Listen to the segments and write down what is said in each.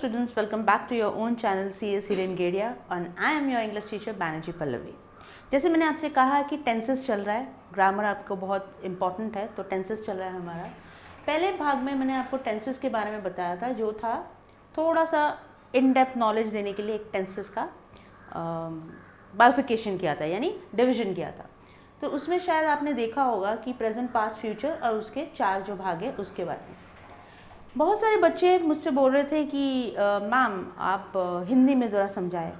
students, welcome back to your own channel CS Hiren Gedia and I am your English teacher Banerjee Pallavi। जैसे मैंने आपसे कहा कि tenses चल रहा है, ग्रामर आपको बहुत इंपॉर्टेंट है, तो टेंसेस चल रहा है हमारा। पहले भाग में मैंने आपको टेंसेस के बारे में बताया था, जो था थोड़ा सा इन डेप्थ नॉलेज देने के लिए एक टेंसेस का बाइफिकेशन किया था, यानी डिवीजन किया था। तो उसमें शायद आपने देखा होगा कि प्रेजेंट, पास्ट, फ्यूचर और उसके 4 जो भाग है उसके बारे में। बहुत सारे बच्चे मुझसे बोल रहे थे कि मैम आप हिंदी में ज़रा समझाएं।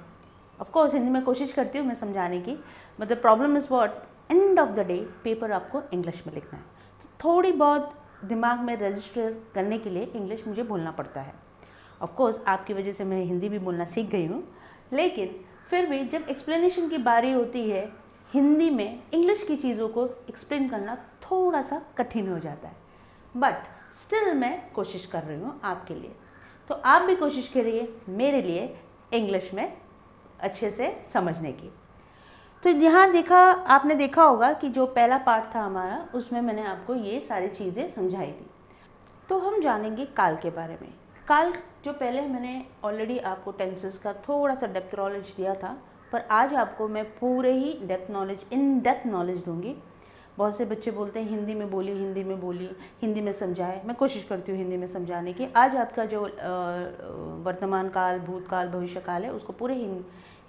ऑफ कोर्स हिंदी में कोशिश करती हूँ मैं समझाने की, but the problem is what, end of the day paper आपको इंग्लिश में लिखना है, तो थोड़ी बहुत दिमाग में रजिस्टर करने के लिए इंग्लिश मुझे बोलना पड़ता है। ऑफ कोर्स आपकी वजह से मैं हिंदी भी बोलना सीख गई हूँ, लेकिन फिर भी जब एक्सप्लेनेशन की बारी होती है, हिंदी में इंग्लिश की चीज़ों को एक्सप्लेन करना थोड़ा सा कठिन हो जाता है। बट स्टिल मैं कोशिश कर रही हूँ आपके लिए, तो आप भी कोशिश करिए मेरे लिए इंग्लिश में अच्छे से समझने की। तो यहाँ आपने देखा होगा कि जो पहला पार्ट था हमारा, उसमें मैंने आपको ये सारी चीज़ें समझाई थी। तो हम जानेंगे काल के बारे में। काल जो पहले मैंने ऑलरेडी आपको टेंसेस का थोड़ा सा डेप्थ नॉलेज दिया था, पर आज आपको मैं पूरे ही इन डेप्थ नॉलेज दूंगी। बहुत से बच्चे बोलते हैं हिंदी में बोली, हिंदी में समझाए। मैं कोशिश करती हूँ हिंदी में समझाने की। आज आपका जो वर्तमान काल, भूतकाल, भविष्य काल है, उसको पूरे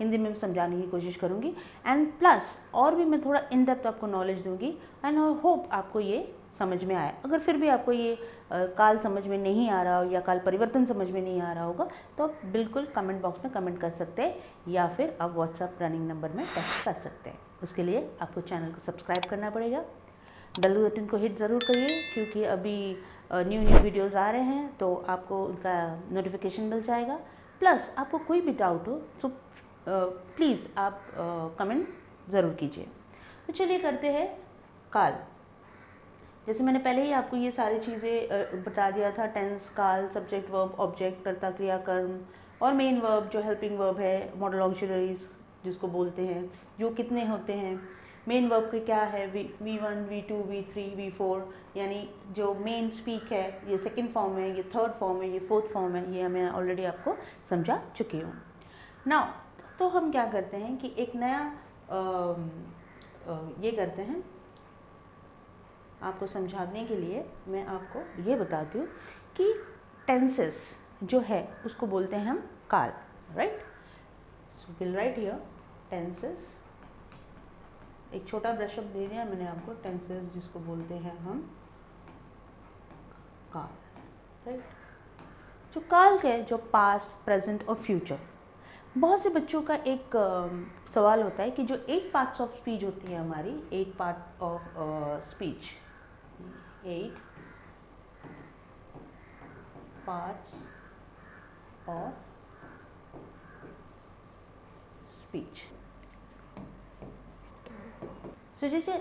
हिंदी में समझाने की कोशिश करूँगी। एंड प्लस और भी मैं थोड़ा इन डेप्थ आपको नॉलेज दूँगी, एंड आई होप आपको ये समझ में आए। अगर फिर भी आपको ये काल समझ में नहीं आ रहा हो या काल परिवर्तन समझ में नहीं आ रहा होगा, तो आप बिल्कुल कमेंट बॉक्स में कमेंट कर सकते हैं, या फिर आप व्हाट्सएप रनिंग नंबर में टेक्स्ट कर सकते हैं। उसके लिए आपको चैनल को सब्सक्राइब करना पड़ेगा, बेल बटन को हिट ज़रूर करिए, क्योंकि अभी न्यू वीडियोज़ आ रहे हैं तो आपको उनका नोटिफिकेशन मिल जाएगा। प्लस आपको कोई भी डाउट हो तो प्लीज़ आप कमेंट ज़रूर कीजिए। तो चलिए करते हैं काल। जैसे मैंने पहले ही आपको ये सारी चीज़ें बता दिया था, टेंस, काल, सब्जेक्ट, वर्ब, ऑब्जेक्ट, कर्ता, क्रिया, कर्म और मेन वर्ब जो हेल्पिंग वर्ब है, मॉडल ऑक्सिलरीज जिसको बोलते हैं, जो कितने होते हैं। मेन वर्ब के क्या है, V1, V2, V3, V4, यानी जो मेन स्पीक है ये सेकंड फॉर्म है, ये थर्ड फॉर्म है, ये फोर्थ फॉर्म है। ये मैं ऑलरेडी आपको समझा चुकी हूँ। नाउ तो हम क्या करते हैं कि एक नया ये करते हैं, आपको समझाने के लिए मैं आपको ये बताती हूँ कि टेंसेस जो है उसको बोलते हैं हम काल, right. So will write here tenses. एक छोटा ब्रशअप दे दिया मैंने आपको, टेंसेस जिसको बोलते हैं हम काल, राइट। जो काल है, जो पास्ट, प्रेजेंट और फ्यूचर। बहुत से बच्चों का एक सवाल होता है कि जो 8 पार्ट्स ऑफ स्पीच होती है हमारी, 8 part of speech, 8 parts of speech. So जैसे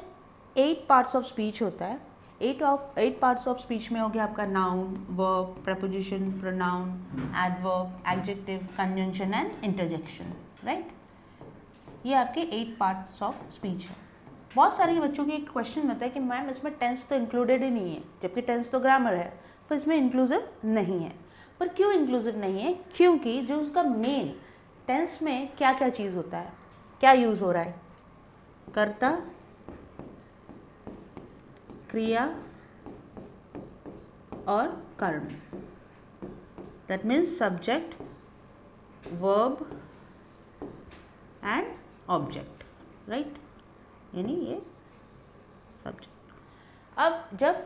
8 पार्ट्स ऑफ स्पीच होता है, 8 पार्ट्स ऑफ स्पीच में हो गया आपका noun, verb, preposition, pronoun, adverb, adjective, conjunction and interjection, right. ये आपके 8 पार्ट्स ऑफ स्पीच है। बहुत सारे बच्चों के एक क्वेश्चन होता है कि मैम इसमें टेंस तो इंक्लूडेड ही नहीं है, जबकि टेंस तो ग्रामर है, पर इसमें इंक्लूसिव नहीं है। पर क्यों इंक्लूसिव नहीं है? क्योंकि जो उसका मेन टेंस में क्या क्या चीज़ होता है, क्या यूज़ हो रहा है, कर्ता, क्रिया और कर्म। That means subject, verb and object, right, यानी ये सब्जेक्ट। अब जब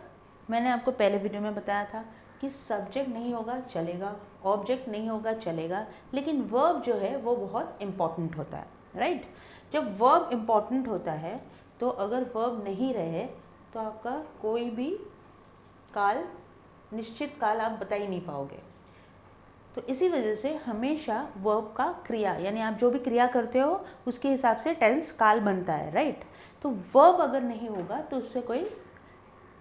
मैंने आपको पहले वीडियो में बताया था कि सब्जेक्ट नहीं होगा चलेगा, ऑब्जेक्ट नहीं होगा चलेगा, लेकिन वर्ब जो है वो बहुत इम्पॉर्टेंट होता है, राइट। जब वर्ब इम्पॉर्टेंट होता है तो अगर वर्ब नहीं रहे तो आपका कोई भी काल, निश्चित काल आप बता ही नहीं पाओगे। तो इसी वजह से हमेशा वर्ब का क्रिया, यानी आप जो भी क्रिया करते हो उसके हिसाब से टेंस काल बनता है, राइट। तो वर्ब अगर नहीं होगा तो उससे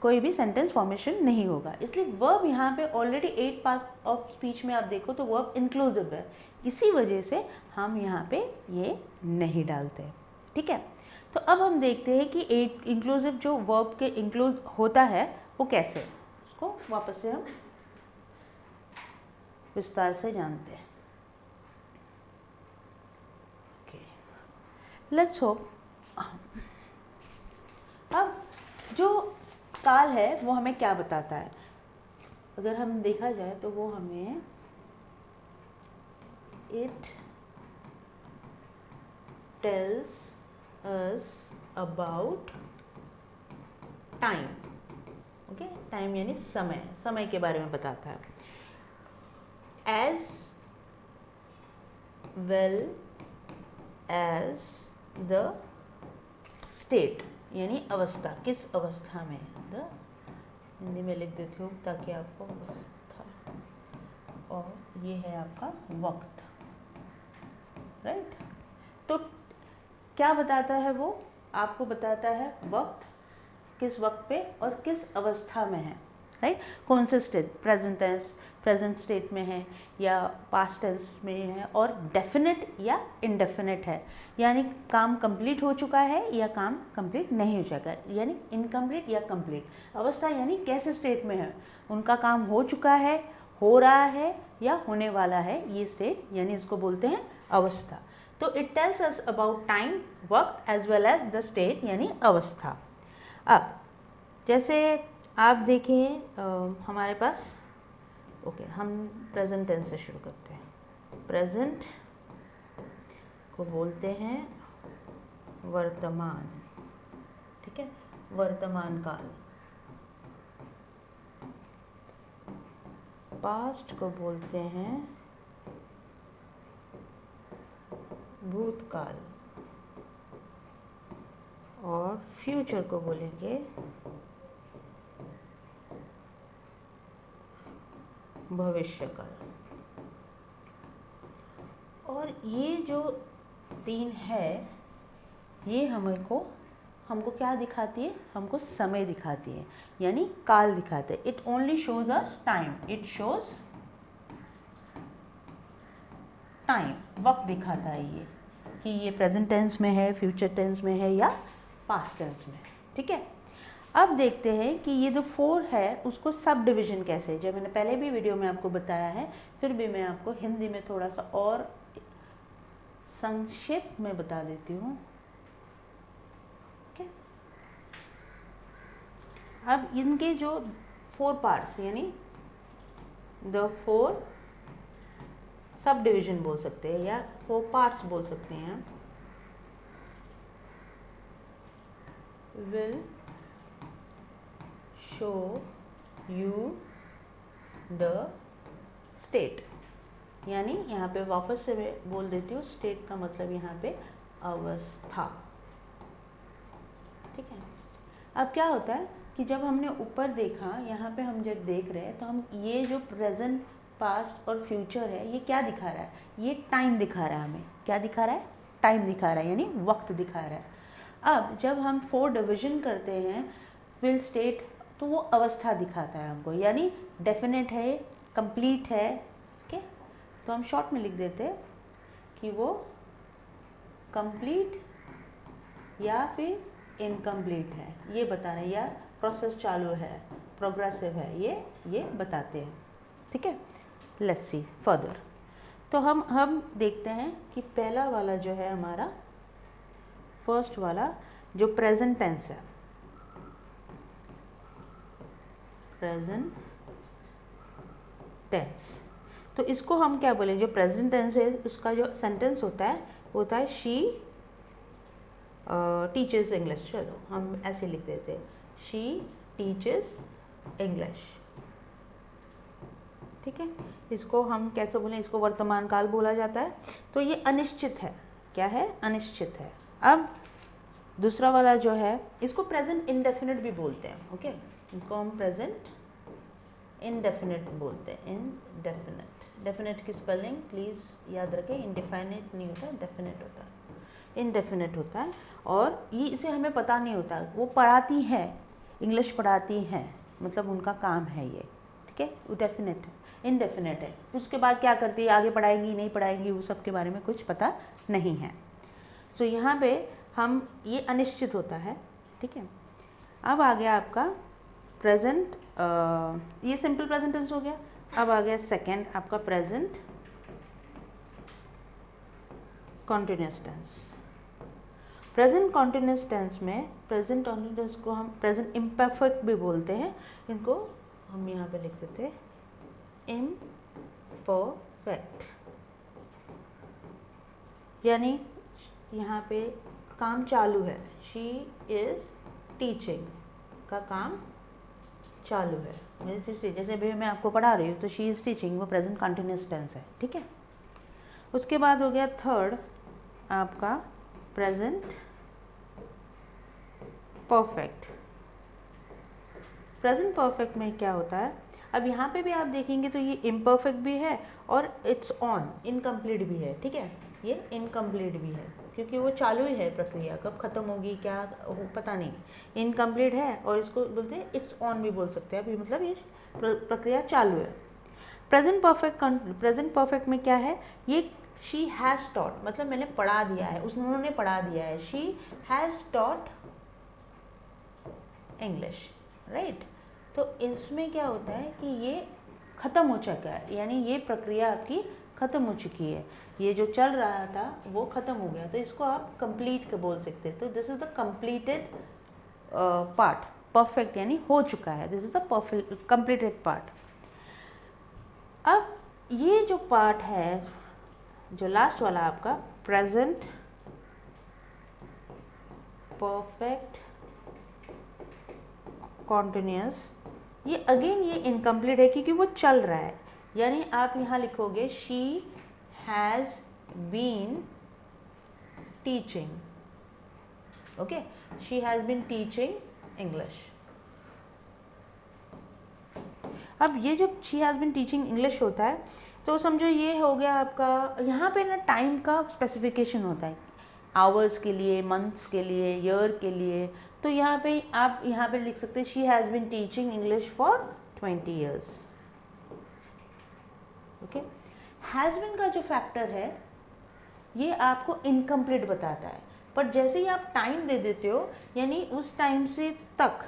कोई भी सेंटेंस फॉर्मेशन नहीं होगा। इसलिए वर्ब यहाँ पे ऑलरेडी 8 पार्ट्स ऑफ स्पीच में आप देखो तो वर्ब इंक्लूसिव है, इसी वजह से हम यहाँ पे ये नहीं डालते, ठीक है। तो अब हम देखते हैं कि एक इंक्लूसिव जो वर्ब के इंक्लूड होता है वो कैसे, उसको वापस से हम विस्तार से जानते हैं। Let's hope. अब जो काल है वो हमें क्या बताता है? अगर हम देखा जाए तो वो हमें it tells us about time. Okay, time यानी समय, समय के बारे में बताता है। As well as the state यानी अवस्था, किस अवस्था में, द हिंदी में लिख देती हूँ ताकि आपको अवस्था, और ये है आपका वक्त, राइट। तो क्या बताता है वो? आपको बताता है वक्त, किस वक्त पे और किस अवस्था में है, राइट। कौन से state, present tense, present state में है या पास्ट टेंस में है, और डेफिनेट या इनडेफिनेट है, यानी काम कंप्लीट हो चुका है या काम कंप्लीट नहीं हो चुका है, यानी इनकम्प्लीट या कंप्लीट। अवस्था यानी कैसे स्टेट में है, उनका काम हो चुका है, हो रहा है या होने वाला है, ये स्टेट यानी इसको बोलते हैं अवस्था। तो it tells us about time, वक्त as well as the state यानी अवस्था। अब जैसे आप देखें हमारे पास, ओके, हम प्रेजेंट टेंस से शुरू करते हैं। प्रेजेंट को बोलते हैं वर्तमान, ठीक है, वर्तमान काल। पास्ट को बोलते हैं भूतकाल, और फ्यूचर को बोलेंगे भविष्यकाल। और ये जो तीन है, ये हमको क्या दिखाती है? हमको समय दिखाती है, यानी काल दिखाते हैं। It only shows us time, it shows time, वक्त दिखाता है ये, कि ये प्रेजेंट टेंस में है, फ्यूचर टेंस में है या पास्ट टेंस में, ठीक है। अब देखते हैं कि ये जो 4 है उसको सब डिवीजन कैसे, जब मैंने पहले भी वीडियो में आपको बताया है, फिर भी मैं आपको हिंदी में थोड़ा सा और संक्षेप में बता देती हूँ। ओके, अब इनके जो 4 पार्ट्स यानी द 4 सब डिवीजन बोल सकते हैं या 4 पार्ट्स बोल सकते हैं। Will show you the state, यानी यहाँ पे वापस से मैं बोल देती हूँ, स्टेट का मतलब यहाँ पे अवस्था, ठीक है। अब क्या होता है कि जब हमने ऊपर देखा, यहाँ पे हम जब देख रहे हैं तो हम ये जो प्रेजेंट, पास्ट और फ्यूचर है, ये क्या दिखा रहा है? ये टाइम दिखा रहा है हमें। क्या दिखा रहा है? टाइम दिखा रहा है, यानी वक्त दिखा रहा है। अब जब हम 4 डिवीजन करते हैं विल स्टेट, तो वो अवस्था दिखाता है हमको, यानी डेफिनेट है, कंप्लीट है, ठीक है। तो हम शॉर्ट में लिख देते हैं कि वो कंप्लीट या फिर इनकम्प्लीट है, ये बता रहे हैं, या प्रोसेस चालू है, प्रोग्रेसिव है, ये बताते हैं, ठीक है। Let's see further. तो हम देखते हैं कि पहला वाला जो है हमारा, फर्स्ट वाला जो प्रेजेंट टेंस है, प्रेजेंट टेंस, तो इसको हम क्या बोलेंगे? जो प्रेजेंट टेंस है उसका जो सेंटेंस होता है वो होता है शी टीचर्स इंग्लिश। चलो हम ऐसे लिख देते हैं, शी टीचर्स इंग्लिश, ठीक है। इसको हम कैसे बोलें? इसको वर्तमान काल बोला जाता है। तो ये अनिश्चित है। क्या है? अनिश्चित है। अब दूसरा वाला जो है, इसको प्रेजेंट इंडेफिनिट भी बोलते हैं, ओके। इसको हम प्रेजेंट इंडेफिनिट बोलते हैं, इनडेफिनिट। डेफिनेट की स्पेलिंग प्लीज़ याद रखें, इनडिफाइनिट नहीं होता, डेफिनेट होता है, इनडेफिनेट होता है। और ये इसे हमें पता नहीं होता, वो पढ़ाती है, इंग्लिश पढ़ाती हैं, मतलब उनका काम है ये, ठीक है। वो डेफिनेट है, इनडेफिनेट है। उसके बाद क्या करती है, आगे पढ़ाएंगी नहीं पढ़ाएंगी, वो सब के बारे में कुछ पता नहीं है। सो यहाँ पे हम, ये अनिश्चित होता है, ठीक है। अब आ गया आपका प्रेजेंट, ये सिंपल प्रेजेंट टेंस हो गया। अब आ गया सेकेंड आपका present continuous tense. Present continuous tense में प्रेजेंट कॉन्टिन्यूस को हम प्रेजेंट इम्परफेक्ट भी बोलते हैं, इनको हम यहाँ पे लिख देते हैं इम्परफेक्ट। यानी यहाँ पे काम चालू है, शी इज़ टीचिंग का काम चालू है। जैसे अभी मैं आपको पढ़ा रही हूँ तो शी इज़ टीचिंग, वो प्रेजेंट कंटिन्यूस टेंस है, ठीक है। उसके बाद हो गया थर्ड आपका प्रेजेंट परफेक्ट। प्रेजेंट परफेक्ट में क्या होता है, अब यहाँ पे भी आप देखेंगे तो ये इम्परफेक्ट भी है और इट्स ऑन, इनकम्प्लीट भी है, ठीक है। ये इनकम्प्लीट भी है क्योंकि वो चालू ही है, प्रक्रिया कब ख़त्म होगी क्या हो पता नहीं, इनकम्प्लीट है। और इसको बोलते हैं इट्स ऑन भी बोल सकते हैं, अभी मतलब ये प्रक्रिया चालू है। प्रेजेंट परफेक्ट में क्या है, ये शी हैज़ टॉट, मतलब मैंने पढ़ा दिया है, उन्होंने पढ़ा दिया है, she has taught English, right. तो इसमें क्या होता है कि ये ख़त्म हो चुका है, यानी ये प्रक्रिया आपकी ख़त्म हो चुकी है, ये जो चल रहा था वो ख़त्म हो गया, तो इसको आप कंप्लीट बोल सकते हैं। तो this is the completed part, perfect यानी हो चुका है, this is the perfect completed part. अब ये जो पार्ट है, जो लास्ट वाला आपका प्रेजेंट परफेक्ट कॉन्टिन्यूस, ये अगेन ये इनकम्प्लीट है क्योंकि वो चल रहा है, यानी आप यहाँ लिखोगे she has been teaching, okay, she has been teaching English. अब ये जब she has been teaching English होता है तो समझो ये हो गया आपका, यहाँ पे ना टाइम का स्पेसिफिकेशन होता है, आवर्स के लिए, मंथ्स के लिए, ईयर के लिए। तो यहाँ पे आप यहाँ पे लिख सकते हैं she has been teaching English for 20 years, okay. Has been का जो फैक्टर है ये आपको इनकम्प्लीट बताता है, पर जैसे ही आप टाइम दे देते हो, यानी उस टाइम से तक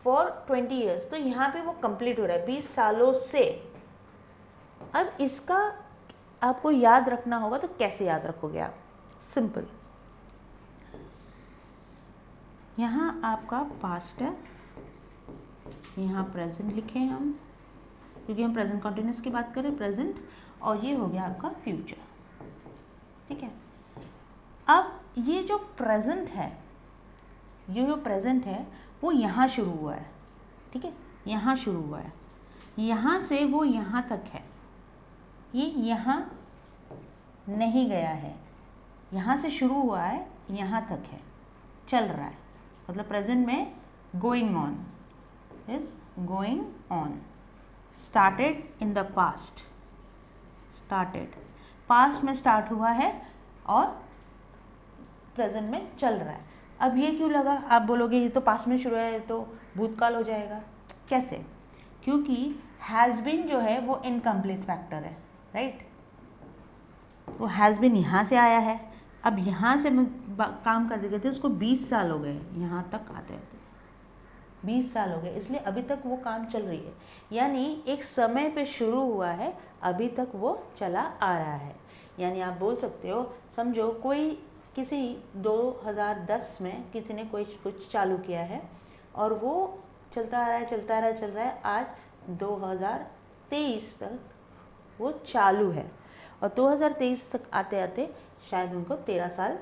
फॉर 20 ईयर्स, तो यहाँ पे वो कंप्लीट हो रहा है 20 सालों से। अब इसका आपको याद रखना होगा, तो कैसे याद रखोगे आप, सिंपल, यहाँ आपका पास्ट है, यहाँ प्रेजेंट लिखे हम क्योंकि हम प्रेजेंट कंटिन्यूस की बात करें, प्रेजेंट, और ये हो गया आपका फ्यूचर, ठीक है। अब ये जो प्रेजेंट है, ये जो प्रेजेंट है वो यहाँ शुरू हुआ है, ठीक है, यहाँ शुरू हुआ है, यहाँ से वो यहाँ तक है, ये यहाँ नहीं गया है, यहाँ से शुरू हुआ है यहाँ तक है, चल रहा है, मतलब प्रेजेंट में going on, is going on, started in the past, started past में स्टार्ट हुआ है और प्रेजेंट में चल रहा है। अब ये क्यों लगा, आप बोलोगे ये तो पास्ट में शुरू है तो भूतकाल हो जाएगा, कैसे, क्योंकि हैज़ बीन जो है वो इनकम्प्लीट फैक्टर है, राइट। वो हैज़ बीन यहाँ से आया है, अब यहाँ से काम करते करते उसको 20 साल हो गए, यहाँ तक आते आते 20 साल हो गए, इसलिए अभी तक वो काम चल रही है, यानी एक समय पे शुरू हुआ है, अभी तक वो चला आ रहा है। यानी आप बोल सकते हो, समझो कोई किसी 2010 में किसी ने कोई कुछ चालू किया है और वो चलता आ रहा है, चलता आ रहा है, चल रहा है, आज 2023 तक वो चालू है, और 2023 तक आते आते शायद उनको 13 साल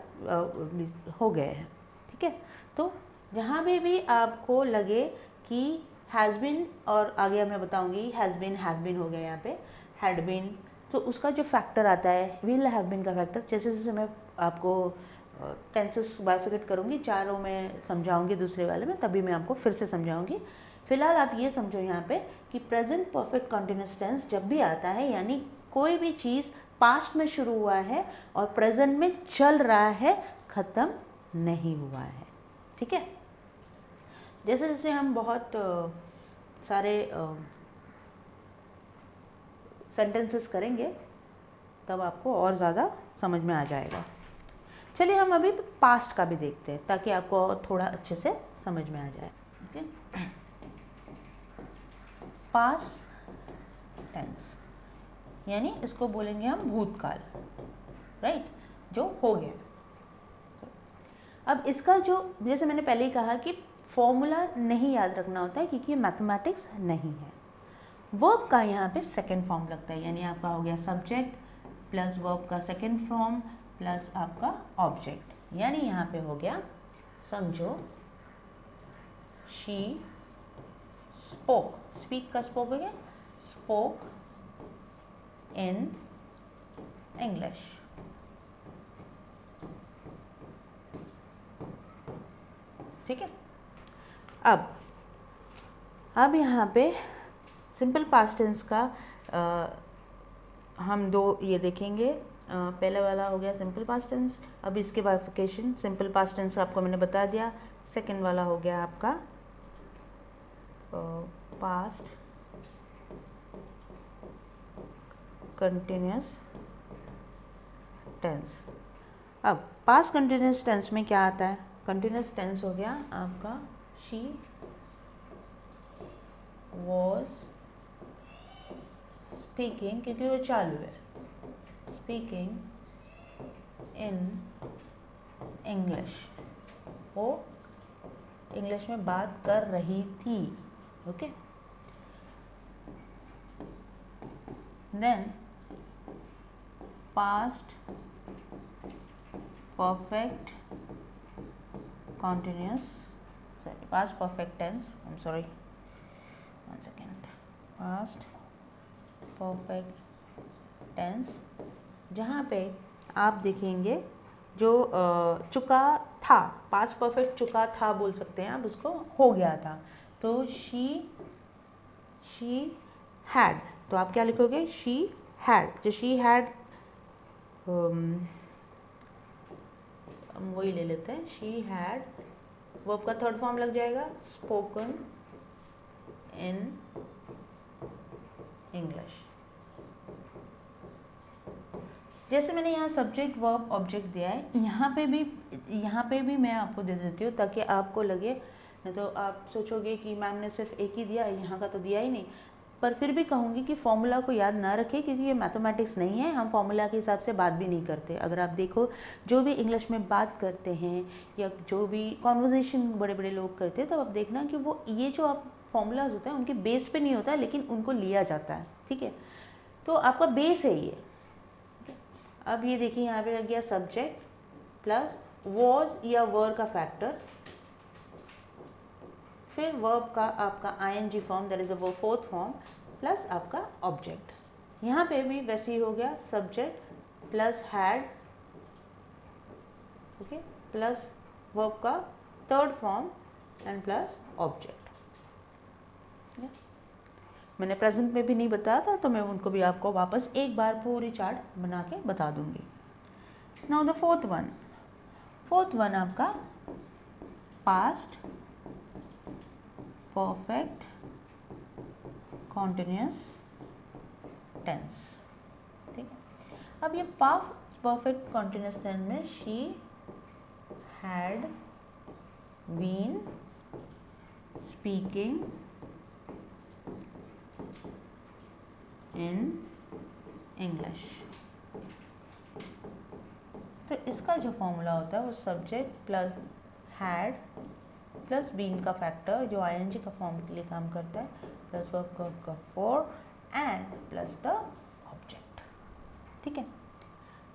हो गए हैं, ठीक है। तो जहाँ भी आपको लगे कि हैज़ बीन, और आगे मैं बताऊँगी हैज़ बीन, हैव बीन हो गया यहाँ पे, हैड बीन, तो उसका जो फैक्टर आता है विल हैव बीन का फैक्टर, जैसे जैसे मैं आपको टेंसेस बाइफिकेट करूँगी, चारों में समझाऊँगी, दूसरे वाले में तभी मैं आपको फिर से समझाऊँगी। फिलहाल आप ये समझो यहाँ पे कि प्रेजेंट परफेक्ट कंटिन्यूअस टेंस जब भी आता है, यानी कोई भी चीज़ पास्ट में शुरू हुआ है और प्रेजेंट में चल रहा है, ख़त्म नहीं हुआ है, ठीक है। जैसे जैसे हम बहुत सारे सेंटेंसेस करेंगे तब आपको और ज़्यादा समझ में आ जाएगा। चलिए हम अभी पास्ट का भी देखते हैं ताकि आपको थोड़ा अच्छे से समझ में आ जाए, ओके। पास्ट टेंस, यानी इसको बोलेंगे हम भूतकाल, राइट, जो हो गया। अब इसका जो, जैसे मैंने पहले ही कहा कि फॉर्मूला नहीं याद रखना होता है क्योंकि ये मैथमेटिक्स नहीं है। वर्ब का यहाँ पे सेकेंड फॉर्म लगता है, यानी आपका हो गया सब्जेक्ट प्लस वर्ब का सेकेंड फॉर्म प्लस आपका ऑब्जेक्ट, यानी यहाँ पे हो गया, समझो, शी स्पोक, स्पीक का स्पोक हो गया, स्पोक इन इंग्लिश। ठीक है। अब यहाँ पे सिंपल पास्ट टेंस का हम दो ये देखेंगे। पहला वाला हो गया सिंपल पास्ट टेंस, अब इसके बाइफिकेशन, सिंपल पास्ट टेंस आपको मैंने बता दिया। सेकंड वाला हो गया आपका पास्ट कंटिन्यूस टेंस। अब पास्ट कंटिन्यूस टेंस में क्या आता है? कंटिन्यूस टेंस हो गया आपका शी वॉज स्पीकिंग, क्योंकि वो चालू है, स्पीकिंग इन इंग्लिश, वो इंग्लिश में बात कर रही थी। Okay, then past perfect continuous, sorry, past perfect tense, I'm sorry, one second, past perfect tense, जहाँ पे आप देखेंगे जो चुका था, पास्ट परफेक्ट चुका था बोल सकते हैं आप उसको, हो गया था, तो शी हैड, तो आप क्या लिखोगे? शी हैड, जो शी हैड वही ले लेते हैं, शी हैड, वर्ब का थर्ड फॉर्म लग जाएगा स्पोकन इन इंग्लिश। जैसे मैंने यहाँ सब्जेक्ट वर्ब ऑब्जेक्ट दिया है, यहाँ पे भी मैं आपको दे देती हूँ ताकि आपको लगे, नहीं तो आप सोचोगे कि मैम ने सिर्फ एक ही दिया, यहाँ का तो दिया ही नहीं। पर फिर भी कहूँगी कि फॉर्मूला को याद ना रखें क्योंकि ये मैथमेटिक्स नहीं है, हम फॉर्मूला के हिसाब से बात भी नहीं करते। अगर आप देखो जो भी इंग्लिश में बात करते हैं या जो भी कॉन्वर्जेशन बड़े बड़े लोग करते हैं, तब आप देखना कि वो ये जो आप फॉर्मूलाज होता है उनके बेस पे नहीं होता है, लेकिन उनको लिया जाता है। ठीक है, तो आपका बेस है ये। अब ये देखिए यहाँ पे लग गया सब्जेक्ट प्लस वॉज या वर का फैक्टर, फिर वर्ब का आपका ING form, that is the fourth form, plus आपका ऑब्जेक्ट। यहाँ पे भी वैसे ही हो गया subject plus had, okay, plus verb का third form and plus object. मैंने प्रेजेंट में भी नहीं बताया था, तो मैं उनको भी आपको वापस एक बार पूरी चार्ट बना के बता दूंगी। नाउ द फोर्थ वन आपका पास्ट परफेक्ट कॉन्टिन्यूस टेंस। ठीक है, अब ये पास्ट परफेक्ट कॉन्टिन्यूस टेंस में she had been speaking in English, तो इसका जो फॉर्मूला होता है वो subject plus had plus been का फैक्टर जो आईएनजी का फॉर्म के लिए काम करता है, प्लस वर्ब का four and plus the object. ठीक है,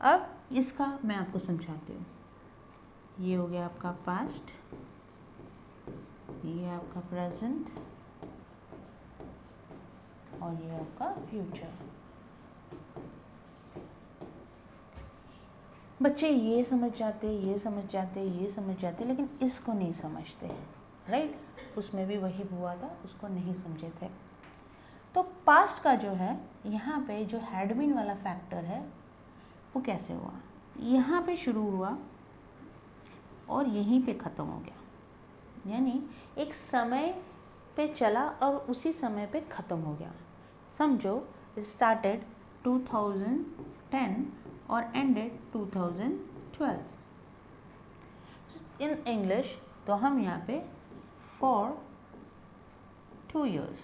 अब इसका मैं आपको समझाती हूँ। ये हो गया आपका पास्ट, ये आपका प्रेजेंट और ये आपका फ्यूचर। बच्चे ये समझ जाते, लेकिन इसको नहीं समझते, राइट? उसमें भी वही हुआ था, उसको नहीं समझे थे। तो पास्ट का जो है यहाँ पे जो हैड बीन वाला फैक्टर है वो कैसे हुआ? यहाँ पे शुरू हुआ और यहीं पे ख़त्म हो गया, यानी एक समय पे चला और उसी समय पे ख़त्म हो गया। समझो स्टार्टेड 2010 और एंडेड 2012 इन इंग्लिश, तो हम यहाँ पे फॉर 2 years,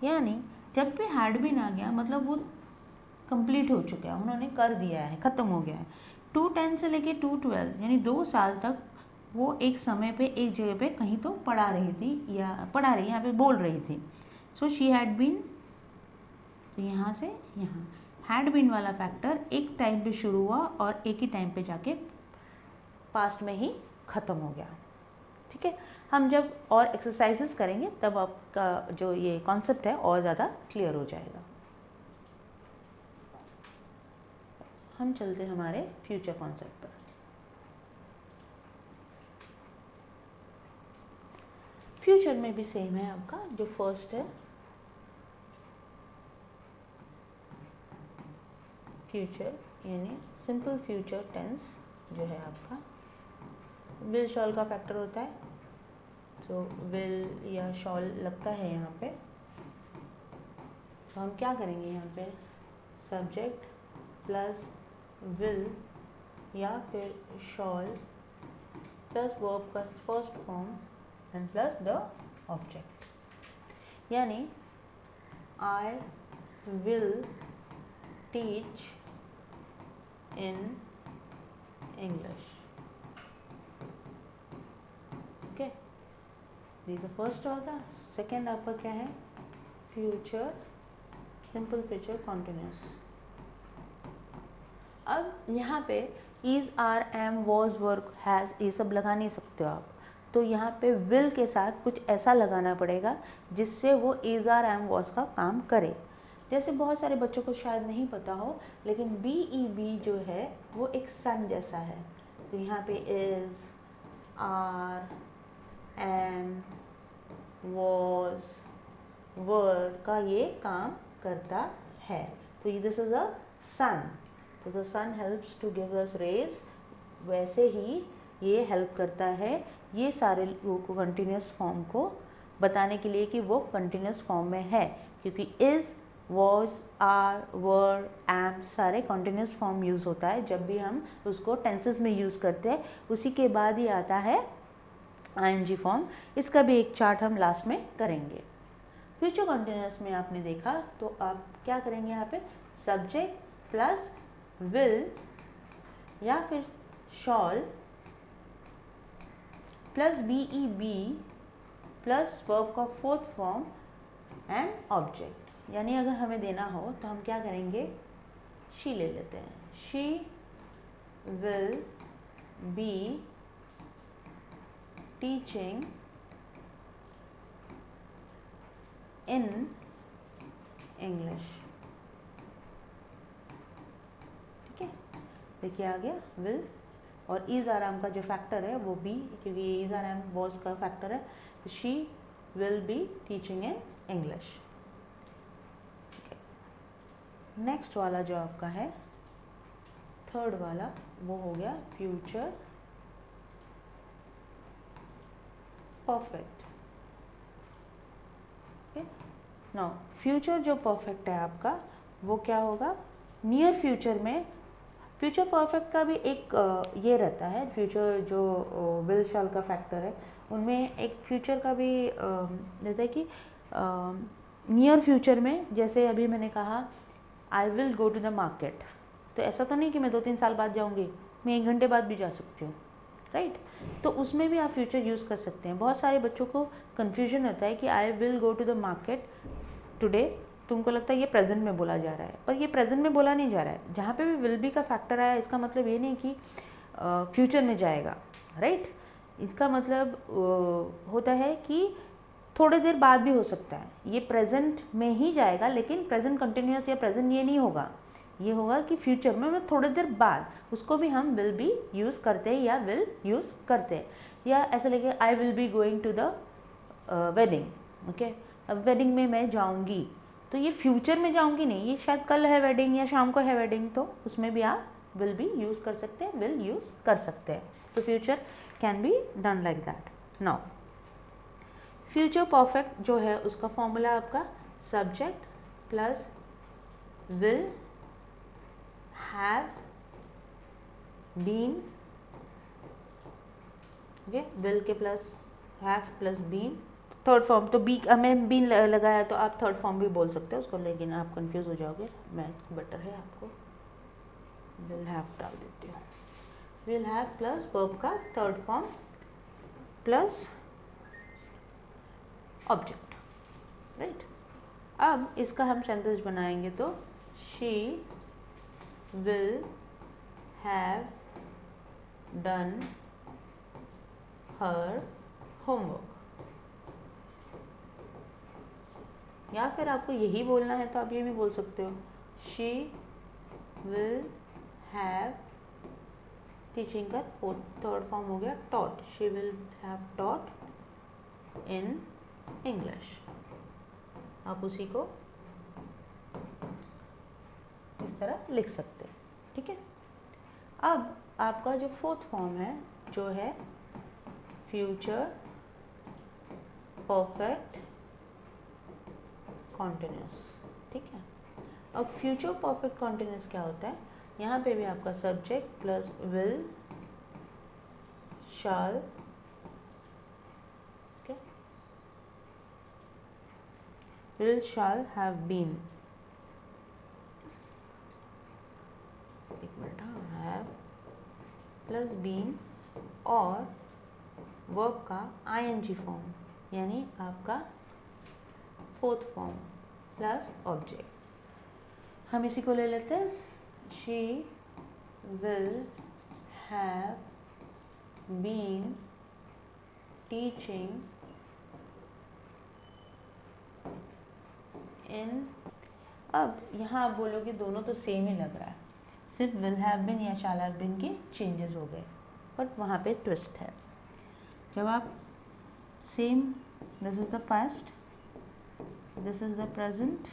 यानी जब भी हैड बीन आ गया मतलब वो कंप्लीट हो चुका है, उन्होंने कर दिया है, ख़त्म हो गया है। 210 से लेके 212 यानी 2 साल तक वो एक समय पे एक जगह पे कहीं तो पढ़ा रही थी या पढ़ा रही यहाँ पे बोल रही थी। सो शी हैड बीन, तो यहाँ से यहाँ हैड बीन वाला फैक्टर एक टाइम पे शुरू हुआ और एक ही टाइम पे जाके पास्ट में ही ख़त्म हो गया। ठीक है, हम जब और एक्सरसाइजेस करेंगे तब आपका जो ये कॉन्सेप्ट है और ज़्यादा क्लियर हो जाएगा। हम चलते हैं हमारे फ्यूचर कॉन्सेप्ट पर। फ्यूचर में भी सेम है आपका, जो फर्स्ट है फ्यूचर यानी सिंपल फ्यूचर टेंस जो है आपका, विल शॉल का फैक्टर होता है, तो विल या शॉल लगता है यहाँ पे, तो हम क्या करेंगे यहाँ पे सब्जेक्ट प्लस विल या फिर शॉल प्लस वर्ब का first form and plus the object, यानी I will teach in English. Okay, this the first order. Second आपका क्या है फ्यूचर सिंपल फ्यूचर कॉन्टिन्यूस। अब यहाँ पे is are am was were has ये सब लगा नहीं सकते हो आप, तो यहाँ पे विल के साथ कुछ ऐसा लगाना पड़ेगा जिससे वो इज आर एम वॉज का काम करे। जैसे बहुत सारे बच्चों को शायद नहीं पता हो, लेकिन बी ई बी जो है वो एक सन जैसा है, तो यहाँ पे is are am was were का ये काम करता है, तो दिस इज अ सन, तो the sun helps to give us rays, वैसे ही ये हेल्प करता है ये सारे को कंटिन्यूस फॉर्म को बताने के लिए कि वो कंटिन्यूस फॉर्म में है, क्योंकि is was are were am सारे कंटिन्यूस फॉर्म यूज़ होता है जब भी हम उसको टेंसेस में यूज़ करते हैं, उसी के बाद ही आता है आईएनजी फॉर्म। इसका भी एक चार्ट हम लास्ट में करेंगे। फ्यूचर कंटिन्यूस में आपने देखा तो आप क्या करेंगे यहाँ पे सब्जेक्ट प्लस विल या फिर शॉल प्लस बी ई बी प्लस वर्ब का फोर्थ फॉर्म एंड ऑब्जेक्ट, यानी अगर हमें देना हो तो हम क्या करेंगे शी ले लेते हैं, she will be teaching in English. ठीक है, देखिए आ गया विल, और इज आराम का जो फैक्टर है वो बी, क्योंकि ये इज आराम वॉज का फैक्टर है, तो she will be teaching in English. Next वाला जो आपका है थर्ड वाला वो हो गया फ्यूचर परफेक्ट। नाउ फ्यूचर जो परफेक्ट है आपका वो क्या होगा, नियर फ्यूचर में फ्यूचर परफेक्ट का भी एक ये रहता है, फ्यूचर जो विल शॉल का फैक्टर है उनमें एक फ्यूचर का भी रहता है कि नियर फ्यूचर में, जैसे अभी मैंने कहा I will go to the market, तो ऐसा तो नहीं कि मैं 2-3 साल बाद जाऊंगी, मैं 1 घंटे बाद भी जा सकती हूँ, राइट, तो उसमें भी आप फ्यूचर यूज़ कर सकते हैं। बहुत सारे बच्चों को कन्फ्यूजन होता है कि I will go to the market today, तुमको लगता है ये प्रेजेंट में बोला जा रहा है, पर ये प्रेजेंट में बोला नहीं जा रहा है। जहाँ पे भी विल बी का फैक्टर आया इसका मतलब ये नहीं कि फ्यूचर में जाएगा, राइट, इसका मतलब होता है कि थोड़ी देर बाद भी हो सकता है, ये प्रेजेंट में ही जाएगा, लेकिन प्रेजेंट कंटिन्यूस या प्रेजेंट ये नहीं होगा, ये होगा कि फ्यूचर में मतलब थोड़ी देर बाद, उसको भी हम विल बी यूज़ करते हैं या विल यूज़ करते हैं। या ऐसे लेके I will be going to the wedding, okay, अब वेडिंग में मैं जाऊंगी, तो ये फ्यूचर में जाऊंगी नहीं, ये शायद कल है वेडिंग या शाम को है वेडिंग, तो उसमें भी आप विल बी यूज़ कर सकते हैं, विल यूज़ कर सकते हैं, तो future can be done like that. Now future perfect जो है उसका फॉर्मूला आपका subject plus will have been, okay, will के plus have plus been third form to be, हमें बीन लगाया तो आप थर्ड फॉर्म भी बोल सकते हो उसको, लेकिन आप कंफ्यूज हो जाओगे। मैं बेटर है आपको विल हैव डाल देती हूँ। विल हैव प्लस वर्ब का third form plus object, right. अब इसका हम सेंटेंस बनाएंगे तो she will have done her homework. या फिर आपको यही बोलना है तो आप ये भी बोल सकते हो शी विल हैव, टीचिंग का थर्ड फॉर्म हो गया taught, she will have taught in English. आप उसी को इस तरह लिख सकते हैं, ठीक है। अब आपका जो फोर्थ फॉर्म है जो है फ्यूचर परफेक्ट कॉन्टिन्यूस, ठीक है। अब फ्यूचर परफेक्ट कॉन्टिन्यूस क्या होता है, यहाँ पे भी आपका subject plus will shall, okay? will shall have been, एक मिनट, have प्लस been और वर्ब का ing फॉर्म, यानी आपका फोर्थ फॉर्म प्लस ऑब्जेक्ट। हम इसी को ले लेते हैं, she will have been teaching in. अब यहाँ आप बोलोगे दोनों तो सेम ही लग रहा है, सिर्फ विल हैव बीन या शैल हैव बीन के चेंजेस हो गए, बट वहाँ पे ट्विस्ट है। जब आप same, this is the past, this is the present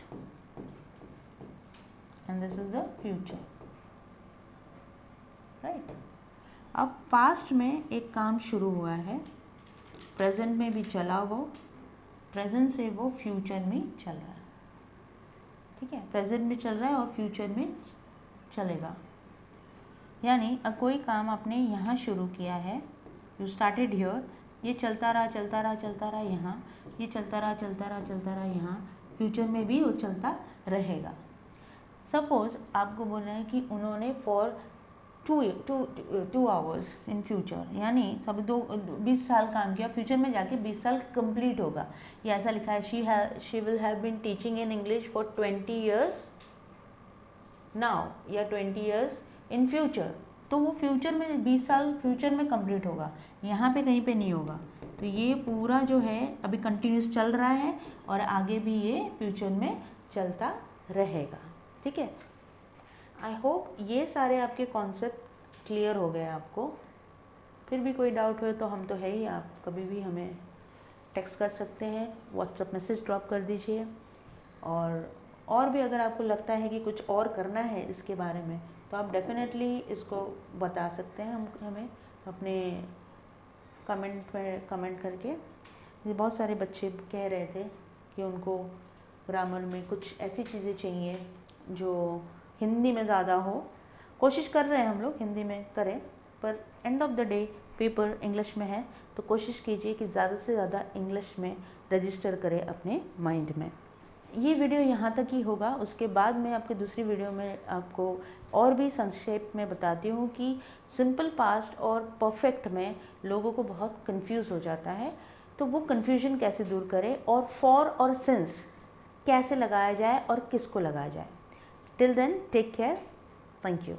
and this is the future, right। अब पास्ट में एक काम शुरू हुआ है, प्रेजेंट में भी चला वो, प्रेजेंट से वो फ्यूचर में चल रहा है, ठीक है। प्रेजेंट में चल रहा है और फ्यूचर में चलेगा, यानी अब कोई काम आपने यहाँ शुरू किया है, यू स्टार्टेड हियर, ये चलता रहा चलता रहा चलता रहा यहाँ, ये चलता रहा चलता रहा चलता रहा यहाँ, फ्यूचर में भी वो चलता रहेगा। सपोज आपको बोलना है कि उन्होंने फॉर 2 आवर्स इन फ्यूचर, यानी सब 20 साल काम किया, फ्यूचर में जाके 20 साल कंप्लीट होगा, ये ऐसा लिखा है she will have been teaching in English for 20 years now या 20 ईयर्स इन फ्यूचर, तो वो फ्यूचर में 20 साल फ्यूचर में कंप्लीट होगा, यहाँ पे कहीं पे नहीं होगा। तो ये पूरा जो है अभी कंटिन्यूस चल रहा है और आगे भी ये फ्यूचर में चलता रहेगा, ठीक है। आई होप ये सारे आपके कॉन्सेप्ट क्लियर हो गए आपको। फिर भी कोई डाउट हो तो हम तो है ही, आप कभी भी हमें टेक्स्ट कर सकते हैं, व्हाट्सएप मैसेज ड्रॉप कर दीजिए, और भी अगर आपको लगता है कि कुछ और करना है इसके बारे में तो आप डेफिनेटली इसको बता सकते हैं हमें अपने कमेंट में कमेंट करके। ये बहुत सारे बच्चे कह रहे थे कि उनको ग्रामर में कुछ ऐसी चीज़ें चाहिए जो हिंदी में ज़्यादा हो। कोशिश कर रहे हैं हम लोग हिंदी में करें, पर end of the day paper English में है, तो कोशिश कीजिए कि ज़्यादा से ज़्यादा इंग्लिश में रजिस्टर करें अपने माइंड में। ये वीडियो यहाँ तक ही होगा, उसके बाद मैं आपके दूसरी वीडियो में आपको और भी संक्षेप में बताती हूँ कि सिंपल पास्ट और परफेक्ट में लोगों को बहुत कंफ्यूज हो जाता है, तो वो कंफ्यूजन कैसे दूर करें और फॉर और सिंस कैसे लगाया जाए और किसको लगाया जाए। Till then take care, thank you.